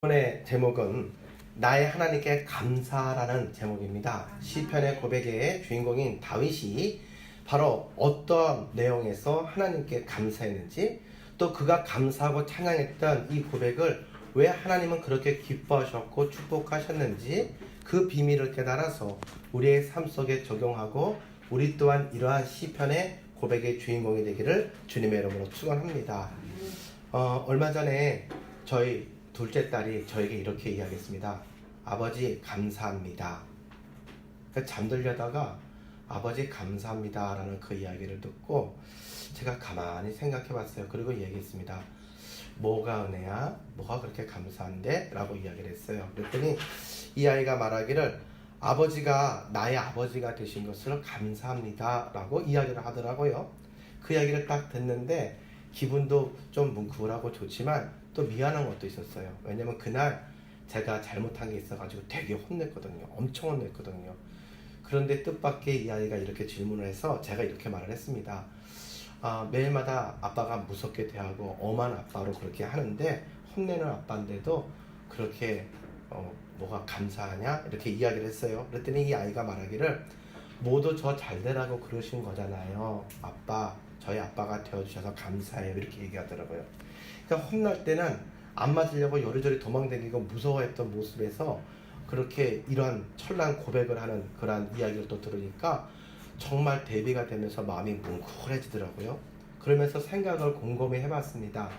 오늘의 제목은 나의 하나님께 감사라는 제목입니다. 시편의 고백의 주인공인 다윗이 바로 어떤 내용에서 하나님께 감사했는지, 또 그가 감사하고 찬양했던 이 고백을 왜 하나님은 그렇게 기뻐하셨고 축복하셨는지 그 비밀을 깨달아서 우리의 삶 속에 적용하고 우리 또한 이러한 시편의 고백의 주인공이 되기를 주님의 이름으로 축원합니다. 얼마 전에 저희 둘째 딸이 저에게 이렇게 이야기했습니다. 아버지 감사합니다. 그러니까 잠들려다가 아버지 감사합니다 라는 그 이야기를 듣고 제가 가만히 생각해 봤어요. 그리고 얘기했습니다. 뭐가 은혜야? 뭐가 그렇게 감사한데? 라고 이야기를 했어요. 그랬더니 이 아이가 말하기를 아버지가 나의 아버지가 되신 것을 감사합니다 라고 이야기를 하더라고요. 그 이야기를 딱 듣는데 기분도 좀 뭉클하고 좋지만 또 미안한 것도 있었어요. 왜냐면 그날 제가 잘못한 게 있어가지고 되게 혼냈거든요. 엄청 혼냈거든요. 그런데 뜻밖의 이 아이가 이렇게 질문을 해서 제가 이렇게 말을 했습니다. 매일마다 아빠가 무섭게 대하고 엄한 아빠로 그렇게 하는데 혼내는 아빠인데도 그렇게 뭐가 감사하냐? 이렇게 이야기를 했어요. 그랬더니 이 아이가 말하기를 모두 저 잘되라고 그러신 거잖아요. 아빠, 저희 아빠가 되어주셔서 감사해요. 이렇게 얘기하더라고요. 그러니까 혼날 때는 안 맞으려고 요리조리 도망다니고 무서워했던 모습에서 그렇게 이런 철난 고백을 하는 그런 이야기를 또 들으니까 정말 대비가 되면서 마음이 뭉클해지더라고요. 그러면서 생각을 곰곰이 해봤습니다.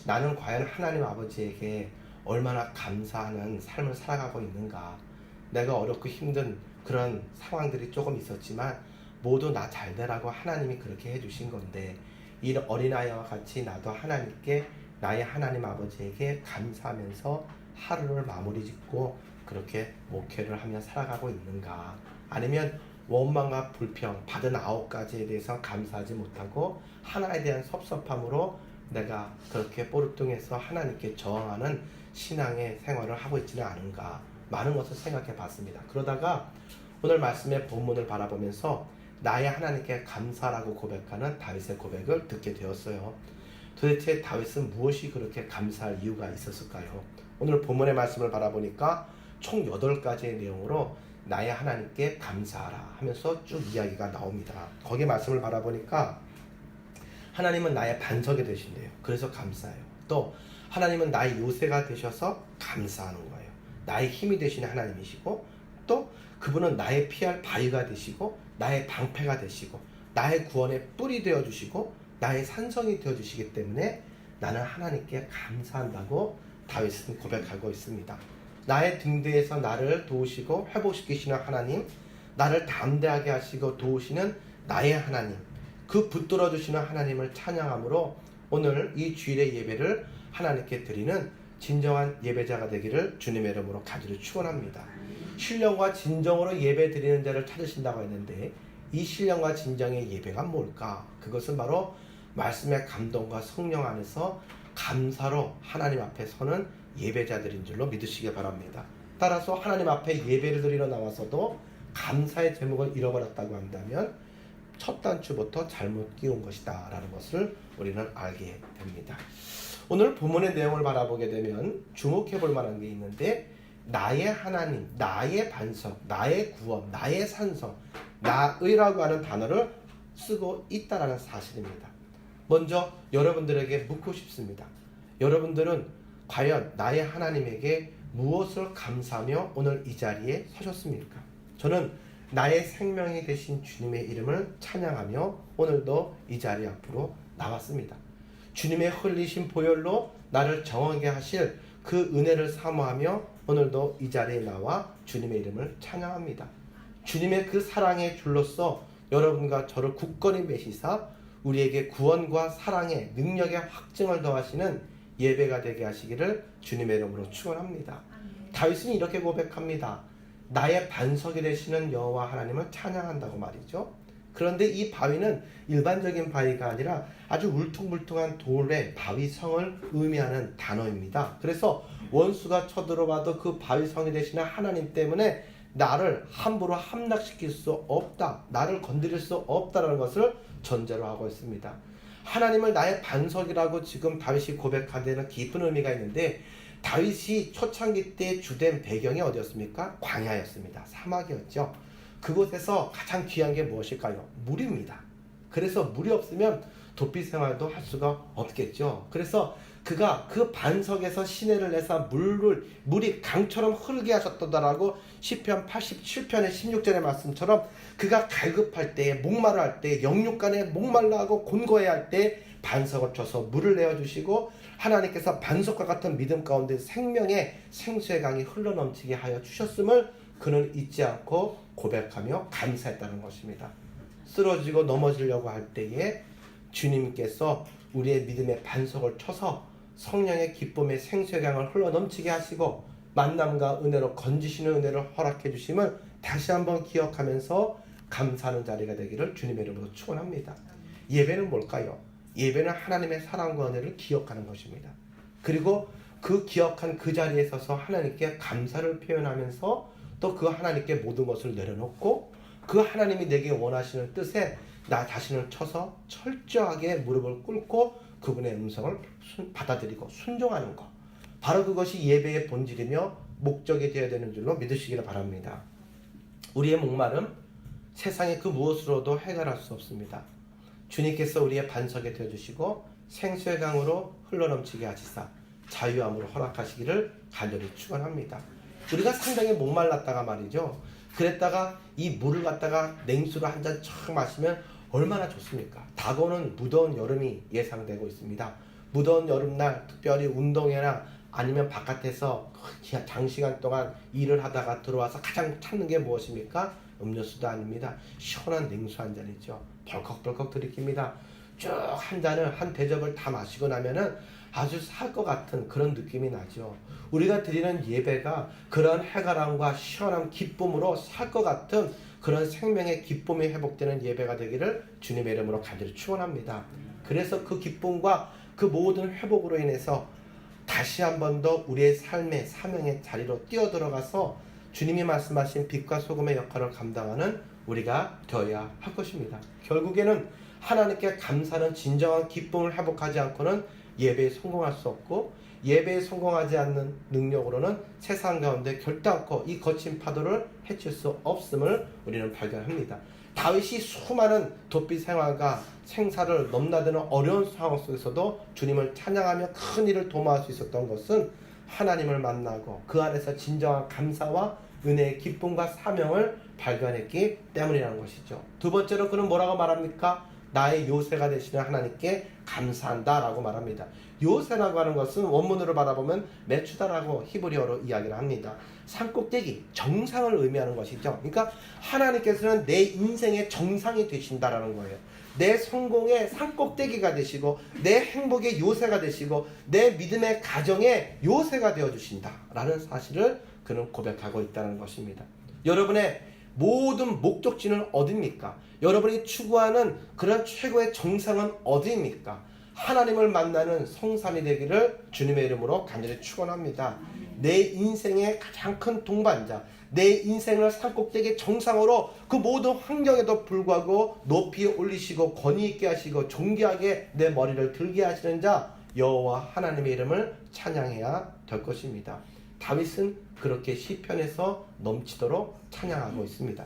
나는 과연 하나님 아버지에게 얼마나 감사하는 삶을 살아가고 있는가. 내가 어렵고 힘든 그런 상황들이 조금 있었지만 모두 나 잘되라고 하나님이 그렇게 해주신 건데 이 어린아이와 같이 나도 하나님께 나의 하나님 아버지에게 감사하면서 하루를 마무리 짓고 그렇게 목회를 하며 살아가고 있는가. 아니면 원망과 불평 받은 9가지에 대해서 감사하지 못하고 하나에 대한 섭섭함으로 내가 그렇게 뽀르뚱해서 하나님께 저항하는 신앙의 생활을 하고 있지는 않은가. 많은 것을 생각해 봤습니다. 그러다가 오늘 말씀의 본문을 바라보면서 나의 하나님께 감사라고 고백하는 다윗의 고백을 듣게 되었어요. 도대체 다윗은 무엇이 그렇게 감사할 이유가 있었을까요? 오늘 본문의 말씀을 바라보니까 총 8가지의 내용으로 나의 하나님께 감사하라 하면서 쭉 이야기가 나옵니다. 거기에 말씀을 바라보니까 하나님은 나의 반석이 되신대요. 그래서 감사해요. 또 하나님은 나의 요새가 되셔서 감사하는 거예요. 나의 힘이 되시는 하나님이시고, 또 그분은 나의 피할 바위가 되시고 나의 방패가 되시고 나의 구원의 뿔이 되어주시고 나의 산성이 되어주시기 때문에 나는 하나님께 감사한다고 다윗은 고백하고 있습니다. 나의 등 뒤에서 나를 도우시고 회복시키시는 하나님, 나를 담대하게 하시고 도우시는 나의 하나님, 그 붙들어 주시는 하나님을 찬양함으로 오늘 이 주일의 예배를 하나님께 드리는 진정한 예배자가 되기를 주님의 이름으로 간절히 축원합니다. 신령과 진정으로 예배 드리는 자를 찾으신다고 했는데 이 신령과 진정의 예배가 뭘까? 그것은 바로 말씀의 감동과 성령 안에서 감사로 하나님 앞에 서는 예배자들인 줄로 믿으시기 바랍니다. 따라서 하나님 앞에 예배를 드리러 나와서도 감사의 제목을 잃어버렸다고 한다면 첫 단추부터 잘못 끼운 것이다 라는 것을 우리는 알게 됩니다. 오늘 본문의 내용을 바라보게 되면 주목해 볼 만한 게 있는데 나의 하나님, 나의 반석, 나의 구원, 나의 산성, 나의라고 하는 단어를 쓰고 있다는 사실입니다. 먼저 여러분들에게 묻고 싶습니다. 여러분들은 과연 나의 하나님에게 무엇을 감사하며 오늘 이 자리에 서셨습니까? 저는 나의 생명이 되신 주님의 이름을 찬양하며 오늘도 이 자리 앞으로 나왔습니다. 주님의 흘리신 보혈로 나를 정하게 하실 그 은혜를 사모하며 오늘도 이 자리에 나와 주님의 이름을 찬양합니다. 주님의 그 사랑의 줄로서 여러분과 저를 굳건히 매시사 우리에게 구원과 사랑의 능력의 확증을 더하시는 예배가 되게 하시기를 주님의 이름으로 축원합니다. 다윗은 이렇게 고백합니다. 나의 반석이 되시는 여호와 하나님을 찬양한다고 말이죠. 그런데 이 바위는 일반적인 바위가 아니라 아주 울퉁불퉁한 돌의 바위성을 의미하는 단어입니다. 그래서 원수가 쳐들어와도 그 바위성이 되시는 하나님 때문에 나를 함부로 함락시킬 수 없다, 나를 건드릴 수 없다라는 것을 전제로 하고 있습니다. 하나님을 나의 반석이라고 지금 다윗이 고백한 데는 깊은 의미가 있는데 다윗이 초창기 때 주된 배경이 어디였습니까? 광야였습니다. 사막이었죠. 그곳에서 가장 귀한 게 무엇일까요? 물입니다. 그래서 물이 없으면 도피 생활도 할 수가 없겠죠. 그래서 그가 그 반석에서 시내를 내서 물이 강처럼 흐르게 하셨다라고 시편 87편의 16절의 말씀처럼 그가 갈급할 때, 목마르할 때, 영육간에 목말라하고 곤고해야 할 때 반석을 쳐서 물을 내어주시고 하나님께서 반석과 같은 믿음 가운데 생명의 생수의 강이 흘러넘치게 하여 주셨음을 그는 잊지 않고 고백하며 감사했다는 것입니다. 쓰러지고 넘어지려고 할 때에 주님께서 우리의 믿음의 반석을 쳐서 성령의 기쁨의 생수의 강을 흘러넘치게 하시고 만남과 은혜로 건지시는 은혜를 허락해 주심을 다시 한번 기억하면서 감사하는 자리가 되기를 주님의 이름으로 축원합니다. 예배는 뭘까요? 예배는 하나님의 사랑과 은혜를 기억하는 것입니다. 그리고 그 기억한 그 자리에 서서 하나님께 감사를 표현하면서 또 그 하나님께 모든 것을 내려놓고 그 하나님이 내게 원하시는 뜻에 나 자신을 쳐서 철저하게 무릎을 꿇고 그분의 음성을 받아들이고 순종하는 것, 바로 그것이 예배의 본질이며 목적이 되어야 되는 줄로 믿으시기를 바랍니다. 우리의 목마름 세상의 그 무엇으로도 해결할 수 없습니다. 주님께서 우리의 반석이 되어주시고 생수의 강으로 흘러넘치게 하시사 자유함으로 허락하시기를 간절히 축원합니다. 우리가 상당히 목말랐다가 말이죠. 그랬다가 이 물을 갖다가 냉수로 한 잔 쫙 마시면 얼마나 좋습니까? 다가오는 무더운 여름이 예상되고 있습니다. 무더운 여름날 특별히 운동회나 아니면 바깥에서 장시간 동안 일을 하다가 들어와서 가장 찾는 게 무엇입니까? 음료수도 아닙니다. 시원한 냉수 한 잔이죠. 벌컥벌컥 들이킵니다. 쭉 한 잔을 한 대접을 다 마시고 나면은 아주 살 것 같은 그런 느낌이 나죠. 우리가 드리는 예배가 그런 해가람과 시원한 기쁨으로 살 것 같은 그런 생명의 기쁨이 회복되는 예배가 되기를 주님의 이름으로 간절히 축원합니다. 그래서 그 기쁨과 그 모든 회복으로 인해서 다시 한 번 더 우리의 삶의 사명의 자리로 뛰어들어가서 주님이 말씀하신 빛과 소금의 역할을 감당하는 우리가 되어야 할 것입니다. 결국에는 하나님께 감사는 진정한 기쁨을 회복하지 않고는 예배에 성공할 수 없고 예배에 성공하지 않는 능력으로는 세상 가운데 결단코 이 거친 파도를 헤칠 수 없음을 우리는 발견합니다. 다윗이 수많은 도피 생활과 생사를 넘나드는 어려운 상황 속에서도 주님을 찬양하며 큰 일을 도모할 수 있었던 것은 하나님을 만나고 그 안에서 진정한 감사와 은혜의 기쁨과 사명을 발견했기 때문이라는 것이죠. 두 번째로 그는 뭐라고 말합니까? 나의 요새가 되시는 하나님께 감사한다 라고 말합니다. 요새라고 하는 것은 원문으로 바라보면 메추다라고 히브리어로 이야기를 합니다. 산꼭대기, 정상을 의미하는 것이죠. 그러니까 하나님께서는 내 인생의 정상이 되신다라는 거예요. 내 성공의 산꼭대기가 되시고 내 행복의 요새가 되시고 내 믿음의 가정의 요새가 되어주신다라는 사실을 그는 고백하고 있다는 것입니다. 여러분의 모든 목적지는 어디입니까? 여러분이 추구하는 그런 최고의 정상은 어디입니까? 하나님을 만나는 성삼이 되기를 주님의 이름으로 간절히 축원합니다. 내 인생의 가장 큰 동반자, 내 인생을 산꼭대기 정상으로 그 모든 환경에도 불구하고 높이 올리시고 권위 있게 하시고 존귀하게 내 머리를 들게 하시는 자 여호와 하나님의 이름을 찬양해야 될 것입니다. 다윗은 그렇게 시편에서 넘치도록 찬양하고 있습니다.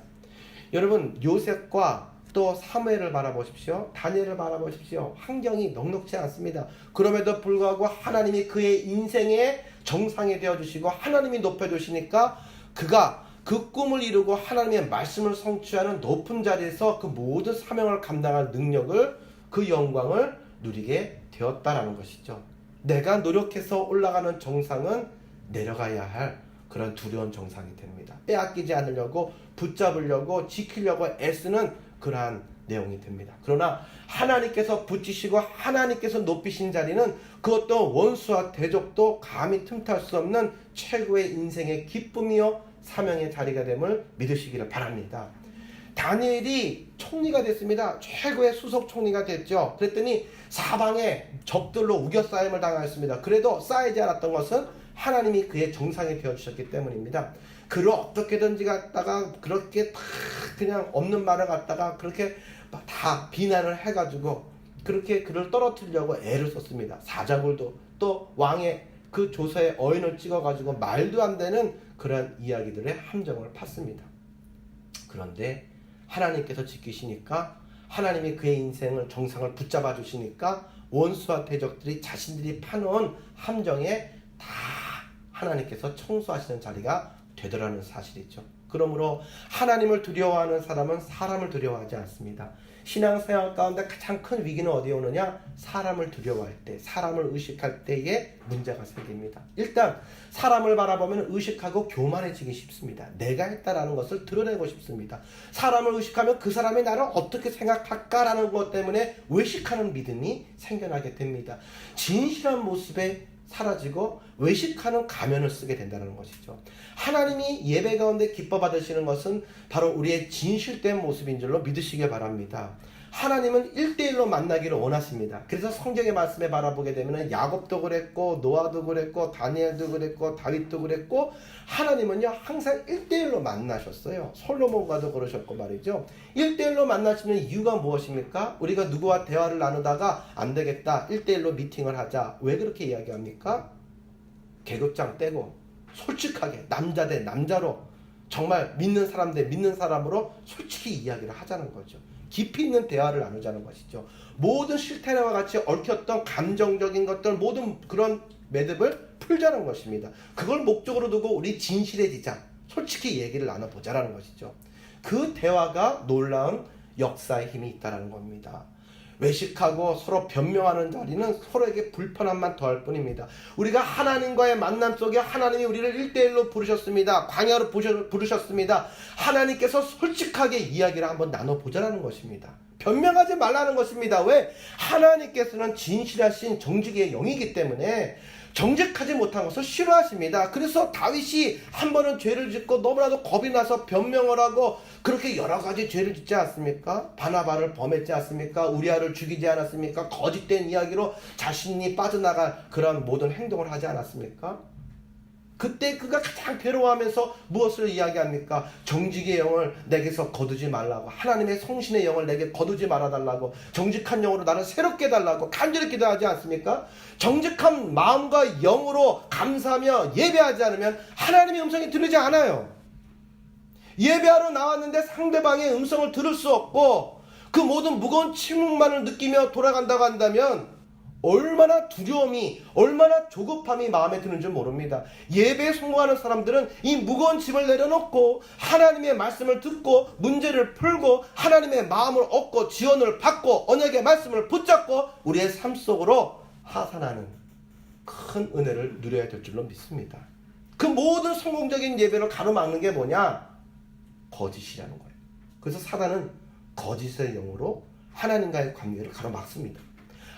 여러분 요셉과 또 사무엘을 바라보십시오. 다니엘을 바라보십시오. 환경이 넉넉지 않습니다. 그럼에도 불구하고 하나님이 그의 인생의 정상이 되어주시고 하나님이 높여주시니까 그가 그 꿈을 이루고 하나님의 말씀을 성취하는 높은 자리에서 그 모든 사명을 감당할 능력을 그 영광을 누리게 되었다라는 것이죠. 내가 노력해서 올라가는 정상은 내려가야 할 그런 두려운 정상이 됩니다. 빼앗기지 않으려고 붙잡으려고 지키려고 애쓰는 그러한 내용이 됩니다. 그러나 하나님께서 붙이시고 하나님께서 높이신 자리는 그것도 원수와 대적도 감히 틈탈 수 없는 최고의 인생의 기쁨이요 사명의 자리가 됨을 믿으시기를 바랍니다. 다니엘이 총리가 됐습니다. 최고의 수석 총리가 됐죠. 그랬더니 사방에 적들로 우겨싸임을 당하였습니다. 그래도 쌓이지 않았던 것은 하나님이 그의 정상이 되어주셨기 때문입니다. 그를 어떻게든지 갖다가 그렇게 다 그냥 없는 말을 갖다가 그렇게 다 비난을 해가지고 그렇게 그를 떨어뜨리려고 애를 썼습니다. 사자굴도 또 왕의 그 조서에 어인을 찍어가지고 말도 안 되는 그런 이야기들의 함정을 팠습니다. 그런데 하나님께서 지키시니까, 하나님이 그의 인생을 정상을 붙잡아 주시니까 원수와 대적들이 자신들이 파놓은 함정에 다 하나님께서 청소하시는 자리가 되더라는 사실이죠. 그러므로 하나님을 두려워하는 사람은 사람을 두려워하지 않습니다. 신앙생활 가운데 가장 큰 위기는 어디에 오느냐? 사람을 두려워할 때, 사람을 의식할 때에 문제가 생깁니다. 일단 사람을 바라보면 의식하고 교만해지기 쉽습니다. 내가 했다라는 것을 드러내고 싶습니다. 사람을 의식하면 그 사람이 나를 어떻게 생각할까라는 것 때문에 외식하는 믿음이 생겨나게 됩니다. 진실한 모습에 사라지고 외식하는 가면을 쓰게 된다는 것이죠. 하나님이 예배 가운데 기뻐 받으시는 것은 바로 우리의 진실된 모습인 줄로 믿으시길 바랍니다. 하나님은 1대1로 만나기를 원하십니다. 그래서 성경의 말씀에 바라보게 되면 야곱도 그랬고 노아도 그랬고 다니엘도 그랬고 다윗도 그랬고, 하나님은요 항상 1대1로 만나셨어요. 솔로몬과도 그러셨고 말이죠. 1대1로 만나시는 이유가 무엇입니까? 우리가 누구와 대화를 나누다가 안 되겠다, 1대1로 미팅을 하자. 왜 그렇게 이야기합니까? 계급장 떼고 솔직하게 남자 대 남자로, 정말 믿는 사람 대 믿는 사람으로 솔직히 이야기를 하자는 거죠. 깊이 있는 대화를 나누자는 것이죠. 모든 실태와 같이 얽혔던 감정적인 것들, 모든 그런 매듭을 풀자는 것입니다. 그걸 목적으로 두고 우리 진실해지자, 솔직히 얘기를 나눠보자라는 것이죠. 그 대화가 놀라운 역사의 힘이 있다는 겁니다. 외식하고 서로 변명하는 자리는 서로에게 불편함만 더할 뿐입니다. 우리가 하나님과의 만남 속에 하나님이 우리를 1대1로 부르셨습니다. 광야로 부르셨습니다. 하나님께서 솔직하게 이야기를 한번 나눠보자라는 것입니다. 변명하지 말라는 것입니다. 왜? 하나님께서는 진실하신 정직의 영이기 때문에 정직하지 못한 것을 싫어하십니다. 그래서 다윗이 한 번은 죄를 짓고 너무나도 겁이 나서 변명을 하고 그렇게 여러 가지 죄를 짓지 않습니까? 바나바를 범했지 않습니까? 우리아를 죽이지 않았습니까? 거짓된 이야기로 자신이 빠져나갈 그런 모든 행동을 하지 않았습니까? 그때 그가 가장 괴로워하면서 무엇을 이야기합니까? 정직의 영을 내게서 거두지 말라고, 하나님의 성신의 영을 내게 거두지 말아달라고, 정직한 영으로 나를 새롭게 해달라고 간절히 기도하지 않습니까? 정직한 마음과 영으로 감사하며 예배하지 않으면 하나님의 음성이 들리지 않아요. 예배하러 나왔는데 상대방의 음성을 들을 수 없고 그 모든 무거운 침묵만을 느끼며 돌아간다고 한다면 얼마나 두려움이, 얼마나 조급함이 마음에 드는지 모릅니다. 예배에 성공하는 사람들은 이 무거운 짐을 내려놓고 하나님의 말씀을 듣고 문제를 풀고 하나님의 마음을 얻고 지원을 받고 언약의 말씀을 붙잡고 우리의 삶 속으로 하산하는 큰 은혜를 누려야 될 줄로 믿습니다. 그 모든 성공적인 예배를 가로막는 게 뭐냐? 거짓이라는 거예요. 그래서 사단은 거짓의 영으로 하나님과의 관계를 가로막습니다.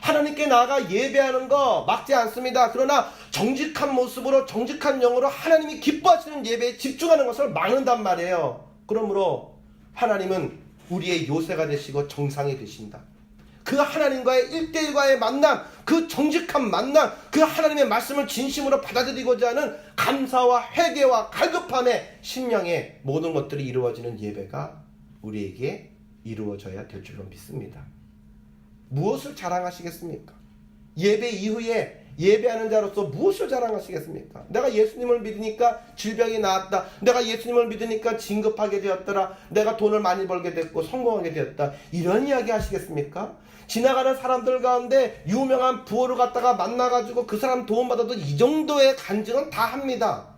하나님께 나아가 예배하는 거 막지 않습니다. 그러나 정직한 모습으로 정직한 영으로 하나님이 기뻐하시는 예배에 집중하는 것을 막는단 말이에요. 그러므로 하나님은 우리의 요새가 되시고 정상이 되신다. 그 하나님과의 1대1과의 만남, 그 정직한 만남, 그 하나님의 말씀을 진심으로 받아들이고자 하는 감사와 회개와 갈급함의 심령의 모든 것들이 이루어지는 예배가 우리에게 이루어져야 될 줄로 믿습니다. 무엇을 자랑하시겠습니까? 예배 이후에 예배하는 자로서 무엇을 자랑하시겠습니까? 내가 예수님을 믿으니까 질병이 나았다. 내가 예수님을 믿으니까 진급하게 되었더라. 내가 돈을 많이 벌게 됐고 성공하게 되었다. 이런 이야기 하시겠습니까? 지나가는 사람들 가운데 유명한 부호를 갖다가 만나가지고 그 사람 도움받아도 이 정도의 간증은 다 합니다.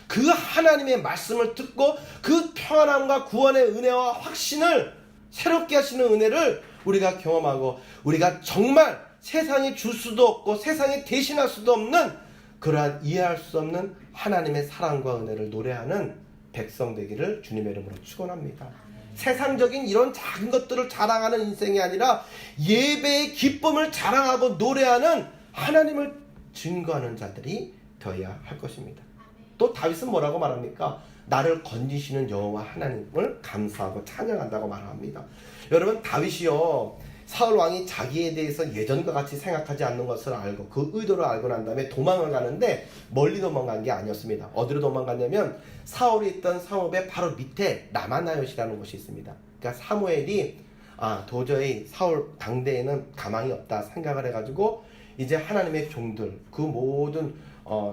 그 하나님의 말씀을 듣고 그 평안함과 구원의 은혜와 확신을 새롭게 하시는 은혜를 우리가 경험하고 우리가 정말 세상이 줄 수도 없고 세상이 대신할 수도 없는 그러한 이해할 수 없는 하나님의 사랑과 은혜를 노래하는 백성 되기를 주님의 이름으로 축원합니다. 세상적인 이런 작은 것들을 자랑하는 인생이 아니라 예배의 기쁨을 자랑하고 노래하는 하나님을 증거하는 자들이 되어야 할 것입니다. 또 다윗은 뭐라고 말합니까? 나를 건지시는 여호와 하나님을 감사하고 찬양한다고 말합니다. 여러분, 다윗이요 사울 왕이 자기에 대해서 예전과 같이 생각하지 않는 것을 알고 그 의도를 알고 난 다음에 도망을 가는데 멀리 도망간 게 아니었습니다. 어디로 도망갔냐면 사울이 있던 성읍의 바로 밑에 라마나요시라는 곳이 있습니다. 그러니까 사무엘이 도저히 사울 당대에는 가망이 없다 생각을 해가지고 이제 하나님의 종들, 그 모든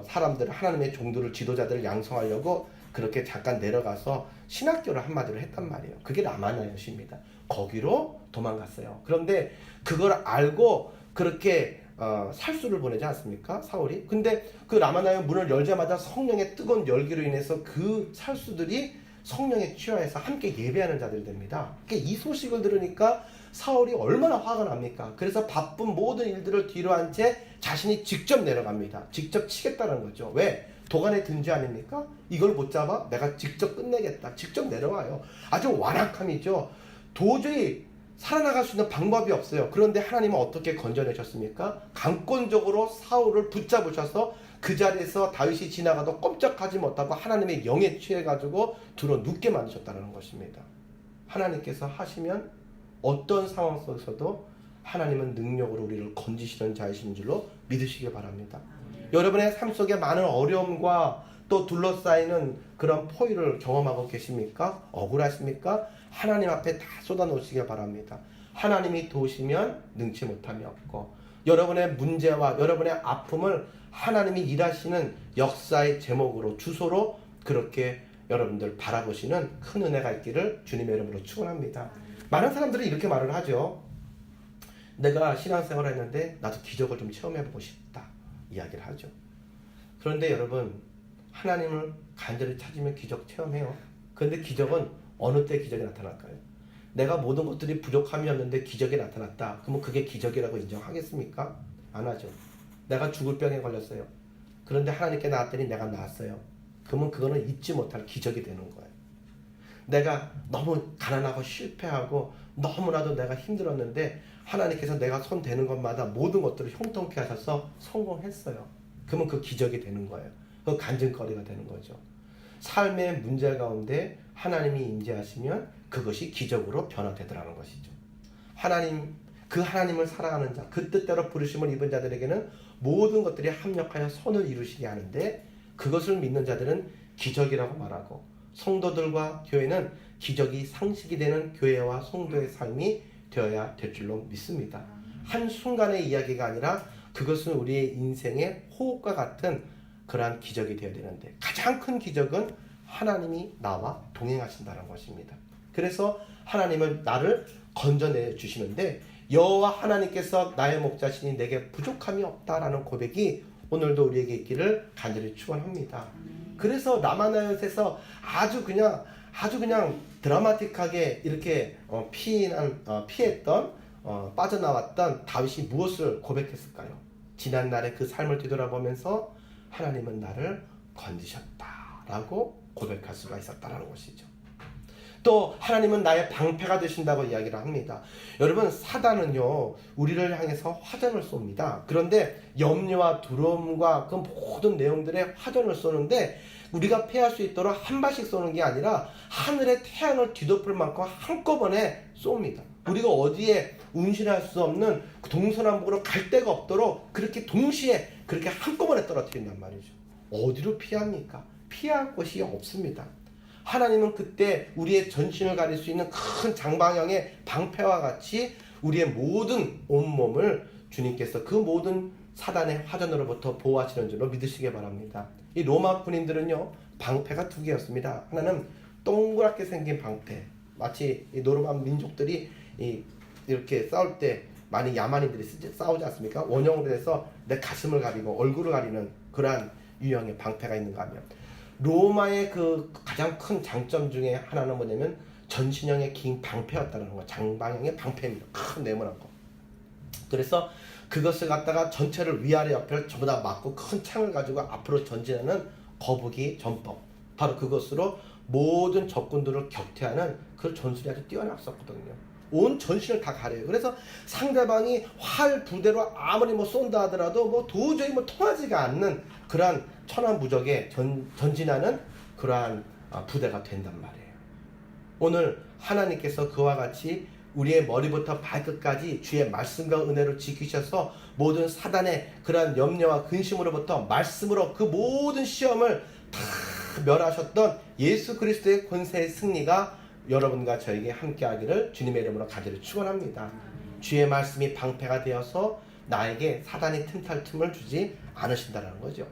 사람들, 하나님의 종들을, 지도자들을 양성하려고 그렇게 잠깐 내려가서 신학교를 한마디로 했단 말이에요. 그게 라마나요시입니다. 거기로 도망갔어요. 그런데 그걸 알고 그렇게 살수를 보내지 않습니까? 사울이. 근데 그 라마나요 문을 열자마자 성령의 뜨거운 열기로 인해서 그 살수들이 성령에 취하여서 함께 예배하는 자들이 됩니다. 이 소식을 들으니까 사울이 얼마나 화가 납니까? 그래서 바쁜 모든 일들을 뒤로 한 채 자신이 직접 내려갑니다. 직접 치겠다는 거죠. 왜? 도간에 든 죄 아닙니까? 이걸 못 잡아? 내가 직접 끝내겠다. 직접 내려와요. 아주 완악함이죠. 도저히 살아나갈 수 있는 방법이 없어요. 그런데 하나님은 어떻게 건져내셨습니까? 강권적으로 사울을 붙잡으셔서 그 자리에서 다윗이 지나가도 꼼짝하지 못하고 하나님의 영에 취해가지고 들어 눕게 만드셨다는 것입니다. 하나님께서 하시면 어떤 상황 속에서도 하나님은 능력으로 우리를 건지시는 자이신 줄로 믿으시기 바랍니다. 여러분의 삶 속에 많은 어려움과 또 둘러싸이는 그런 포위를 경험하고 계십니까? 억울하십니까? 하나님 앞에 다 쏟아놓으시기 바랍니다. 하나님이 도우시면 능치 못함이 없고, 여러분의 문제와 여러분의 아픔을 하나님이 일하시는 역사의 제목으로, 주소로 그렇게 여러분들 바라보시는 큰 은혜가 있기를 주님의 이름으로 축원합니다. 많은 사람들이 이렇게 말을 하죠. 내가 신앙생활을 했는데 나도 기적을 좀 체험해보고 싶다 이야기를 하죠. 그런데 여러분, 하나님을 간절히 찾으면 기적 체험해요. 그런데 기적은 어느 때 기적이 나타날까요? 내가 모든 것들이 부족함이었는데 기적이 나타났다. 그러면 그게 기적이라고 인정하겠습니까? 안 하죠. 내가 죽을 병에 걸렸어요. 그런데 하나님께 나왔더니 내가 나았어요. 그러면 그거는 잊지 못할 기적이 되는 거예요. 내가 너무 가난하고 실패하고 너무나도 내가 힘들었는데 하나님께서 내가 손 대는 것마다 모든 것들을 형통케 하셔서 성공했어요. 그러면 그 기적이 되는 거예요. 그 간증거리가 되는 거죠. 삶의 문제 가운데 하나님이 임재하시면 그것이 기적으로 변화되더라는 것이죠. 그 하나님을 사랑하는 자, 그 뜻대로 부르심을 입은 자들에게는 모든 것들이 합력하여 선을 이루시게 하는데, 그것을 믿는 자들은 기적이라고 말하고, 성도들과 교회는 기적이 상식이 되는 교회와 성도의 삶이 되어야 될 줄로 믿습니다. 한순간의 이야기가 아니라 그것은 우리의 인생의 호흡과 같은 그러한 기적이 되어야 되는데, 가장 큰 기적은 하나님이 나와 동행하신다는 것입니다. 그래서 하나님은 나를 건져내 주시는데, 여호와 하나님께서 나의 목자시니 내게 부족함이 없다라는 고백이 오늘도 우리에게 있기를 간절히 축원합니다. 그래서 라마나요에서 아주 그냥 드라마틱하게 이렇게 피했던 빠져나왔던 다윗이 무엇을 고백했을까요? 지난날의 그 삶을 뒤돌아보면서 하나님은 나를 건지셨다라고 고백할 수가 있었다라는 것이죠. 또 하나님은 나의 방패가 되신다고 이야기를 합니다. 여러분, 사단은요 우리를 향해서 화전을 쏩니다. 그런데 염려와 두려움과 그 모든 내용들의 화전을 쏘는데, 우리가 피할 수 있도록 한 발씩 쏘는 게 아니라 하늘의 태양을 뒤덮을 만큼 한꺼번에 쏩니다. 우리가 어디에 운신할 수 없는 동서남북으로 갈 데가 없도록 그렇게 동시에 그렇게 한꺼번에 떨어뜨린단 말이죠. 어디로 피합니까? 피할 곳이 없습니다. 하나님은 그때 우리의 전신을 가릴 수 있는 큰 장방형의 방패와 같이 우리의 모든 온몸을 주님께서 그 모든 사단의 화전으로부터 보호하시는 줄로 믿으시기 바랍니다. 이 로마 군인들은요 방패가 두 개였습니다. 하나는 동그랗게 생긴 방패, 마치 이 로마 민족들이 이렇게 싸울 때 많이 야만인들이 싸우지 않습니까? 원형으로 해서 내 가슴을 가리고 얼굴을 가리는 그러한 유형의 방패가 있는가 하면, 로마의 그 가장 큰 장점 중에 하나는 뭐냐면 전신형의 긴 방패였다는 거, 장방형의 방패입니다. 큰 네모난 거. 그래서 그것을 갖다가 전체를 위아래 옆을 전부 다 막고 큰 창을 가지고 앞으로 전진하는 거북이 전법, 바로 그것으로 모든 적군들을 격퇴하는 그 전술이 아주 뛰어났었거든요. 온 전신을 다 가려요. 그래서 상대방이 활 부대로 아무리 쏜다 하더라도 도저히 통하지가 않는 그러한 천하무적에 전진하는 그러한 부대가 된단 말이에요. 오늘 하나님께서 그와 같이 우리의 머리부터 발끝까지 주의 말씀과 은혜를 지키셔서 모든 사단의 그러한 염려와 근심으로부터 말씀으로 그 모든 시험을 다 멸하셨던 예수 그리스도의 권세의 승리가 여러분과 저에게 함께하기를 주님의 이름으로 간절히 축원합니다. 주의 말씀이 방패가 되어서 나에게 사단이 틈탈 틈을 주지 않으신다는 거죠.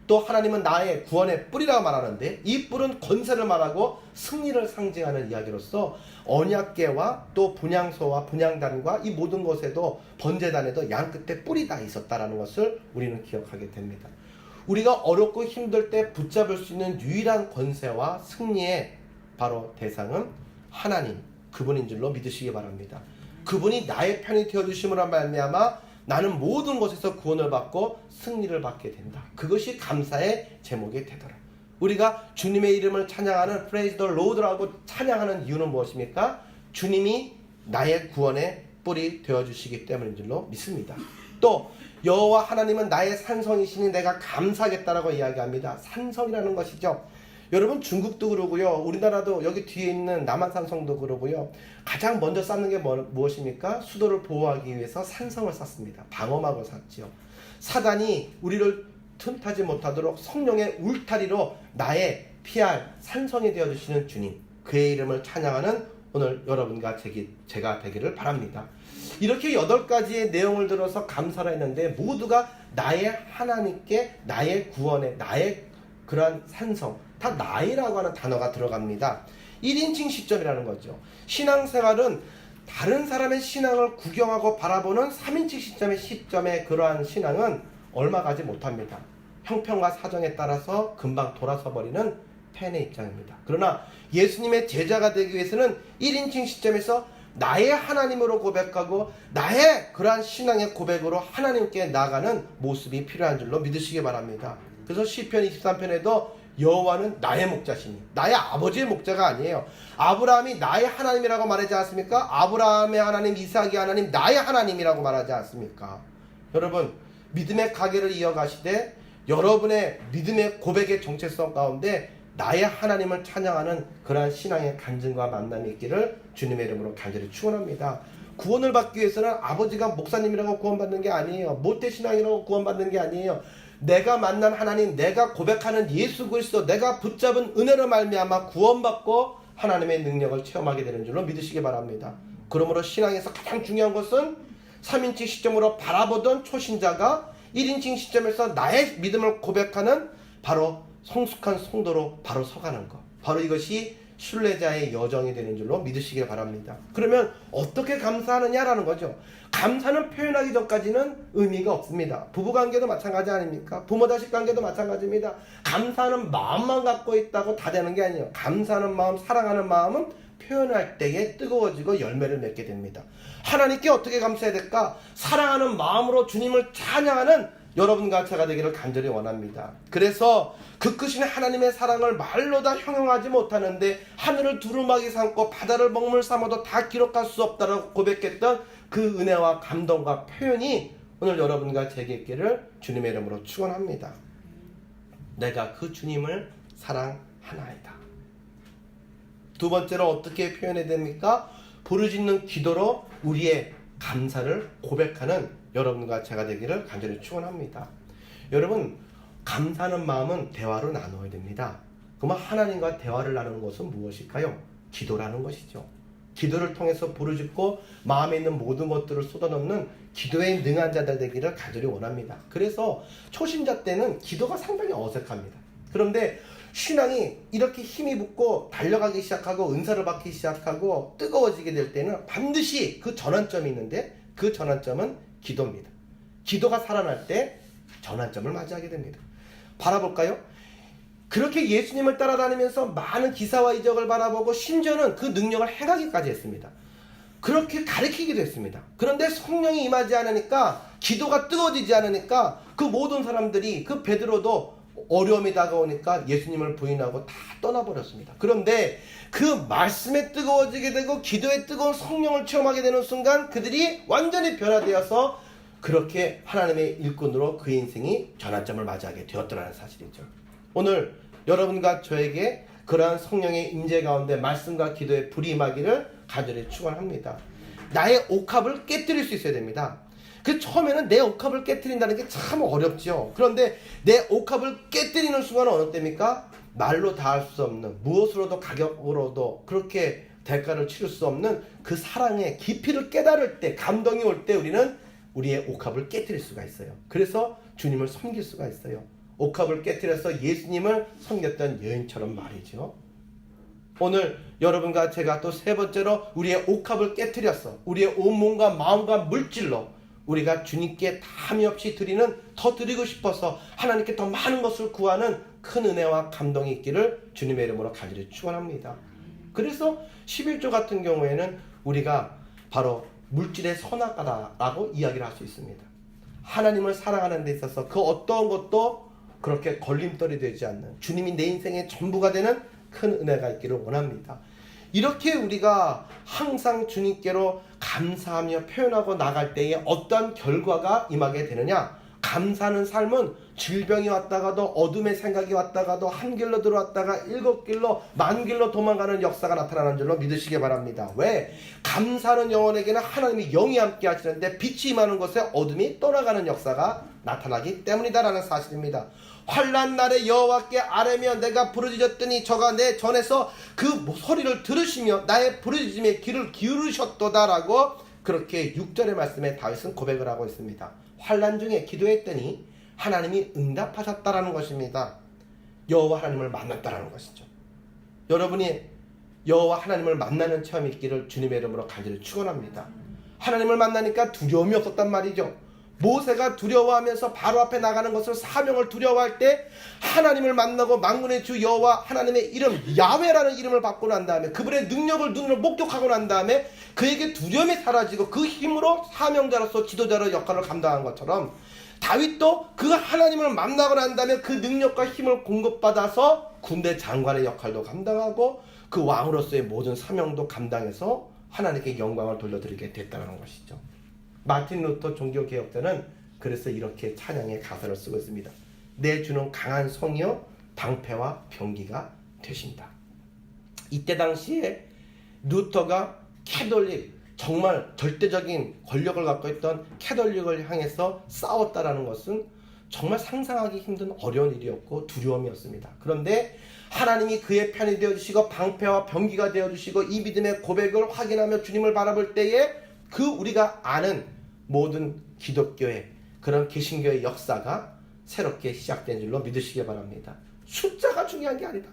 또 하나님은 나의 구원의 뿔이라고 말하는데 이 뿔은 권세를 말하고 승리를 상징하는 이야기로서 언약궤와 또 분향소와 분향단과 이 모든 것에도 번제단에도 양 끝에 뿔이 다 있었다는 것을 우리는 기억하게 됩니다. 우리가 어렵고 힘들 때 붙잡을 수 있는 유일한 권세와 승리의 바로 대상은 하나님, 그분인 줄로 믿으시기 바랍니다. 그분이 나의 편이 되어주심으로 말미암아 나는 모든 것에서 구원을 받고 승리를 받게 된다. 그것이 감사의 제목이 되더라. 우리가 주님의 이름을 찬양하는 Praise the Lord라고 찬양하는 이유는 무엇입니까? 주님이 나의 구원의 뿔이 되어주시기 때문인 줄로 믿습니다. 또 여호와 하나님은 나의 산성이시니 내가 감사하겠다라고 이야기합니다. 산성이라는 것이죠. 여러분 중국도 그러고요. 우리나라도 여기 뒤에 있는 남한산성도 그러고요. 가장 먼저 쌓는 게 무엇입니까? 수도를 보호하기 위해서 산성을 쌓습니다. 방어막을 쌓지요. 사단이 우리를 틈타지 못하도록 성령의 울타리로 나의 피할 산성이 되어주시는 주님, 그의 이름을 찬양하는 오늘 여러분과 제가 되기를 바랍니다. 이렇게 8가지의 내용을 들어서 감사를 했는데 모두가 나의 하나님께 나의 구원에 나의 그러한 산성, 다 나이라고 하는 단어가 들어갑니다. 1인칭 시점이라는 거죠. 신앙생활은 다른 사람의 신앙을 구경하고 바라보는 3인칭 시점의 그러한 신앙은 얼마 가지 못합니다. 형편과 사정에 따라서 금방 돌아서 버리는 팬의 입장입니다. 그러나 예수님의 제자가 되기 위해서는 1인칭 시점에서 나의 하나님으로 고백하고 나의 그러한 신앙의 고백으로 하나님께 나아가는 모습이 필요한 줄로 믿으시기 바랍니다. 그래서 시편 23편에도 여호와는 나의 목자시니, 나의 아버지의 목자가 아니에요. 아브라함이 나의 하나님이라고 말하지 않습니까? 아브라함의 하나님, 이삭의 하나님, 나의 하나님이라고 말하지 않습니까? 여러분, 믿음의 가게를 이어가시되 여러분의 믿음의 고백의 정체성 가운데 나의 하나님을 찬양하는 그러한 신앙의 간증과 만남이 있기를 주님의 이름으로 간절히 축원합니다. 구원을 받기 위해서는 아버지가 목사님이라고 구원받는 게 아니에요. 모태신앙이라고 구원받는 게 아니에요. 내가 만난 하나님, 내가 고백하는 예수 그리스도, 내가 붙잡은 은혜로 말미암아 구원받고 하나님의 능력을 체험하게 되는 줄로 믿으시기 바랍니다. 그러므로 신앙에서 가장 중요한 것은 3인칭 시점으로 바라보던 초신자가 1인칭 시점에서 나의 믿음을 고백하는 바로 성숙한 성도로 바로 서가는 것, 바로 이것이 순례자의 여정이 되는 줄로 믿으시기 바랍니다. 그러면 어떻게 감사하느냐라는 거죠. 감사는 표현하기 전까지는 의미가 없습니다. 부부관계도 마찬가지 아닙니까? 부모자식 관계도 마찬가지입니다. 감사하는 마음만 갖고 있다고 다 되는 게 아니에요. 감사하는 마음, 사랑하는 마음은 표현할 때에 뜨거워지고 열매를 맺게 됩니다. 하나님께 어떻게 감사해야 될까? 사랑하는 마음으로 주님을 찬양하는 여러분과 제가 되기를 간절히 원합니다. 그래서 그 크신 하나님의 사랑을 말로 다 형용하지 못하는데 하늘을 두루마기 삼고 바다를 먹물 삼아도 다 기록할 수 없다라고 고백했던 그 은혜와 감동과 표현이 오늘 여러분과 제게 있기를 주님의 이름으로 축원합니다. 내가 그 주님을 사랑하나이다. 두 번째로 어떻게 표현해야 됩니까? 부르짖는 기도로 우리의 감사를 고백하는 여러분과 제가 되기를 간절히 축원합니다. 여러분, 감사하는 마음은 대화로 나누어야 됩니다. 그러면 하나님과 대화를 나누는 것은 무엇일까요? 기도라는 것이죠. 기도를 통해서 부르짖고 마음에 있는 모든 것들을 쏟아놓는 기도에 능한 자들 되기를 간절히 원합니다. 그래서 초신자 때는 기도가 상당히 어색합니다. 그런데 신앙이 이렇게 힘이 붙고 달려가기 시작하고 은사를 받기 시작하고 뜨거워지게 될 때는 반드시 그 전환점이 있는데 그 전환점은 기도입니다. 기도가 살아날 때 전환점을 맞이하게 됩니다. 바라볼까요? 그렇게 예수님을 따라다니면서 많은 기사와 이적을 바라보고 심지어는 그 능력을 행하기까지 했습니다. 그렇게 가르치기도 했습니다. 그런데 성령이 임하지 않으니까, 기도가 뜨거워지지 않으니까 그 모든 사람들이, 그 베드로도 어려움이 다가오니까 예수님을 부인하고 다 떠나버렸습니다. 그런데 그 말씀에 뜨거워지게 되고 기도에 뜨거운 성령을 체험하게 되는 순간 그들이 완전히 변화되어서 그렇게 하나님의 일꾼으로 그 인생이 전환점을 맞이하게 되었더라는 사실이죠. 오늘 여러분과 저에게 그러한 성령의 임재 가운데 말씀과 기도의 불이 임하기를 간절히 축원합니다. 나의 옥합을 깨뜨릴 수 있어야 됩니다. 그 처음에는 내 옥합을 깨뜨린다는 게 참 어렵죠. 그런데 내 옥합을 깨뜨리는 순간은 어느 때입니까? 말로 다 할 수 없는, 무엇으로도 가격으로도 그렇게 대가를 치를 수 없는 그 사랑의 깊이를 깨달을 때, 감동이 올 때 우리는 우리의 옥합을 깨뜨릴 수가 있어요. 그래서 주님을 섬길 수가 있어요. 옥합을 깨뜨려서 예수님을 섬겼던 여인처럼 말이죠. 오늘 여러분과 제가 또 세 번째로 우리의 옥합을 깨뜨려서 우리의 온몸과 마음과 물질로 우리가 주님께 담이 없이 드리는, 더 드리고 싶어서 하나님께 더 많은 것을 구하는 큰 은혜와 감동이 있기를 주님의 이름으로 간절히 축원합니다. 그래서 11조 같은 경우에는 우리가 바로 물질의 선악과다라고 이야기를 할 수 있습니다. 하나님을 사랑하는 데 있어서 그 어떤 것도 그렇게 걸림돌이 되지 않는, 주님이 내 인생의 전부가 되는 큰 은혜가 있기를 원합니다. 이렇게 우리가 항상 주님께로 감사하며 표현하고 나갈 때에 어떤 결과가 임하게 되느냐? 감사하는 삶은 질병이 왔다가도, 어둠의 생각이 왔다가도, 한 길로 들어왔다가 일곱 길로, 만 길로 도망가는 역사가 나타나는 줄로 믿으시기 바랍니다. 왜? 감사하는 영혼에게는 하나님이 영이 함께 하시는데 빛이 임하는 곳에 어둠이 떠나가는 역사가 나타나기 때문이다라는 사실입니다. 환난 날에 여호와께 아뢰며 내가 부르짖었더니 저가 내 전에서 그 소리를 들으시며 나의 부르짖음에 귀를 기울으셨도다라고, 그렇게 6절의 말씀에 다윗은 고백을 하고 있습니다. 환난 중에 기도했더니 하나님이 응답하셨다라는 것입니다. 여호와 하나님을 만났다라는 것이죠. 여러분이 여호와 하나님을 만나는 체험이 있기를 주님의 이름으로 간절히 축원합니다. 하나님을 만나니까 두려움이 없었단 말이죠. 모세가 두려워하면서 바로 앞에 나가는 것을, 사명을 두려워할 때 하나님을 만나고 만군의 주 여호와 하나님의 이름 야훼라는 이름을 받고 난 다음에 그분의 능력을 눈으로 목격하고 난 다음에 그에게 두려움이 사라지고 그 힘으로 사명자로서 지도자로 역할을 감당한 것처럼, 다윗도 그 하나님을 만나고 난 다음에 그 능력과 힘을 공급받아서 군대 장관의 역할도 감당하고 그 왕으로서의 모든 사명도 감당해서 하나님께 영광을 돌려드리게 됐다는 것이죠. 마틴 루터 종교개혁자는 그래서 이렇게 찬양의 가사를 쓰고 있습니다. 내 주는 강한 성이요 방패와 병기가 되신다. 이때 당시에 루터가 캐톨릭, 정말 절대적인 권력을 갖고 있던 캐톨릭을 향해서 싸웠다라는 것은 정말 상상하기 힘든 어려운 일이었고 두려움이었습니다. 그런데 하나님이 그의 편이 되어주시고 방패와 병기가 되어주시고 이 믿음의 고백을 확인하며 주님을 바라볼 때에 그 우리가 아는 모든 기독교의 그런 개신교의 역사가 새롭게 시작된 줄로 믿으시기 바랍니다. 숫자가 중요한 게 아니다.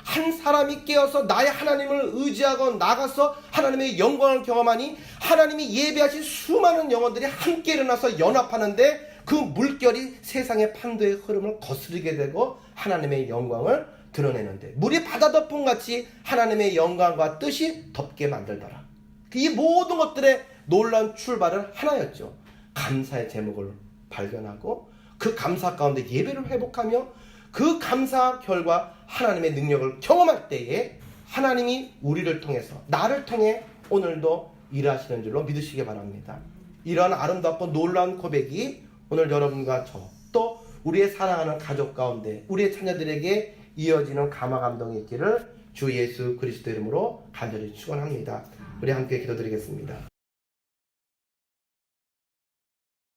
한 사람이 깨어서 나의 하나님을 의지하고 나가서 하나님의 영광을 경험하니 하나님이 예배하신 수많은 영혼들이 함께 일어나서 연합하는데 그 물결이 세상의 판도의 흐름을 거스르게 되고 하나님의 영광을 드러내는데, 물이 바다 덮음같이 하나님의 영광과 뜻이 덮게 만들더라. 이 모든 것들의 놀라운 출발은 하나였죠. 감사의 제목을 발견하고 그 감사 가운데 예배를 회복하며 그 감사 결과 하나님의 능력을 경험할 때에 하나님이 우리를 통해서, 나를 통해 오늘도 일하시는 줄로 믿으시기 바랍니다. 이러한 아름답고 놀라운 고백이 오늘 여러분과 저, 또 우리의 사랑하는 가족 가운데 우리의 자녀들에게 이어지는 감화 감동이 있기를 주 예수 그리스도 이름으로 간절히 축원합니다. 우리 함께 기도드리겠습니다.